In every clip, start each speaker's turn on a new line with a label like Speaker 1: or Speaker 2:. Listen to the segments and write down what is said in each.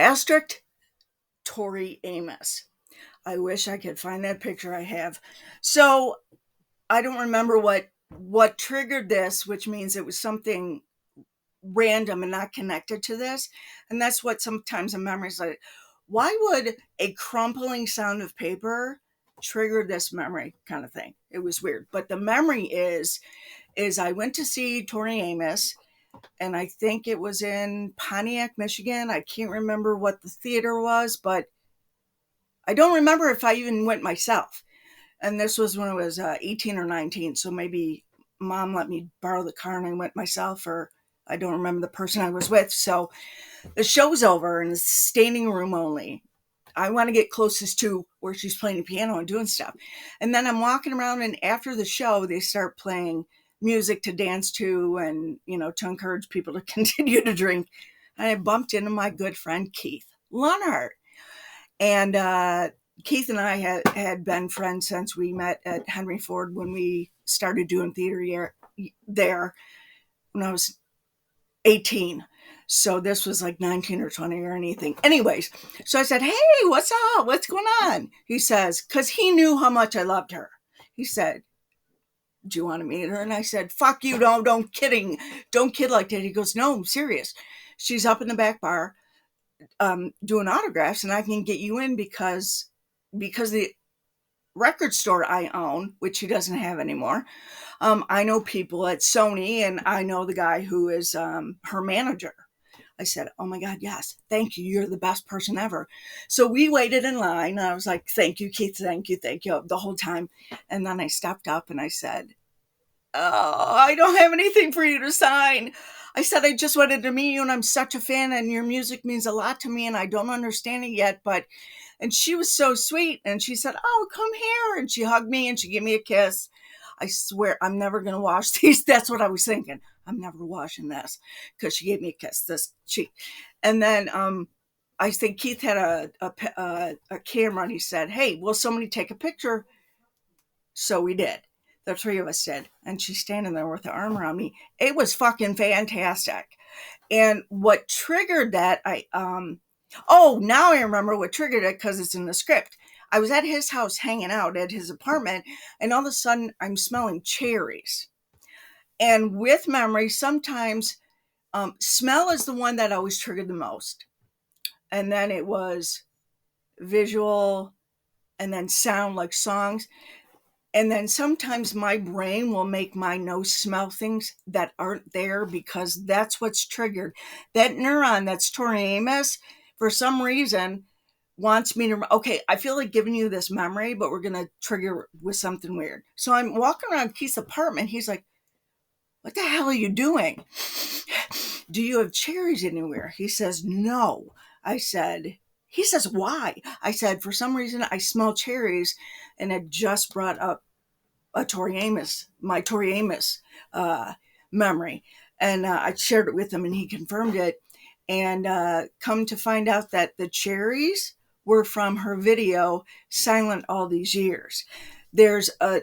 Speaker 1: Asterisk Tori Amos. I wish I could find that picture I have. So I don't remember what triggered this, which means it was something random and not connected to this. And that's what sometimes a memory is like. Why would a crumpling sound of paper trigger this memory kind of thing? It was weird. But the memory is I went to see Tori Amos, and I think it was in Pontiac, Michigan. I can't remember what the theater was, but I don't remember if I even went myself. And this was when I was 18 or 19. So maybe mom let me borrow the car and I went myself, or I don't remember the person I was with. So the show's over and it's standing room only. I want to get closest to where she's playing the piano and doing stuff. And then I'm walking around, and after the show, they start playing music to dance to and, to encourage people to continue to drink. And I bumped into my good friend, Keith Leonard. And Keith and I had been friends since we met at Henry Ford when we started doing theater there when I was 18. So this was like 19 or 20 or anything. Anyways, so I said, "Hey, what's up? What's going on?" He says, because he knew how much I loved her. He said, "Do you want to meet her?" And I said, "Fuck you, don't kidding. Don't kid like that." He goes, "No, I'm serious. She's up in the back bar doing autographs, and I can get you in because the record store I own, which he doesn't have anymore, I know people at Sony, and I know the guy who is her manager." I said, "Oh my God, yes. Thank you. You're the best person ever." So we waited in line. And I was like, "Thank you, Keith. Thank you. Thank you," the whole time. And then I stepped up and I said, "Oh, I don't have anything for you to sign." I said, "I just wanted to meet you, and I'm such a fan, and your music means a lot to me, and I don't understand it yet, but," and she was so sweet, and she said, "Oh, come here," and she hugged me, and she gave me a kiss. I swear, I'm never going to wash these. That's what I was thinking. I'm never washing this, because she gave me a kiss, this cheek. And then I think Keith had a camera, and he said, "Hey, will somebody take a picture?" So we did. The three of us did. And she's standing there with her arm around me. It was fucking fantastic. And what triggered that, now I remember what triggered it, because it's in the script. I was at his house hanging out at his apartment, and all of a sudden I'm smelling cherries. And with memory, sometimes smell is the one that always triggered the most. And then it was visual, and then sound, like songs. And then sometimes my brain will make my nose smell things that aren't there, because that's what's triggered. That neuron that's Tori Amos, for some reason, wants me to, okay, I feel like giving you this memory, but we're going to trigger with something weird. So I'm walking around Keith's apartment. He's like, "What the hell are you doing? Do you have cherries anywhere?" He says, "No." He says, "Why?" I said, "For some reason, I smell cherries," and it just brought up my Tori Amos memory. And I shared it with him, and he confirmed it. And come to find out that the cherries were from her video, Silent All These Years. There's a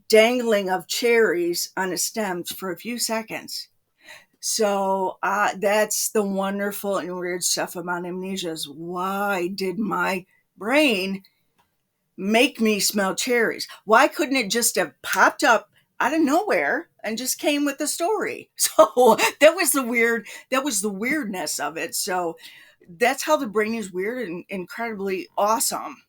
Speaker 1: dangling of cherries on a stem for a few seconds. So that's the wonderful and weird stuff about amnesia, is why did my brain make me smell cherries? Why couldn't it just have popped up out of nowhere and just came with the story? So that was the weirdness of it. So that's how the brain is weird and incredibly awesome.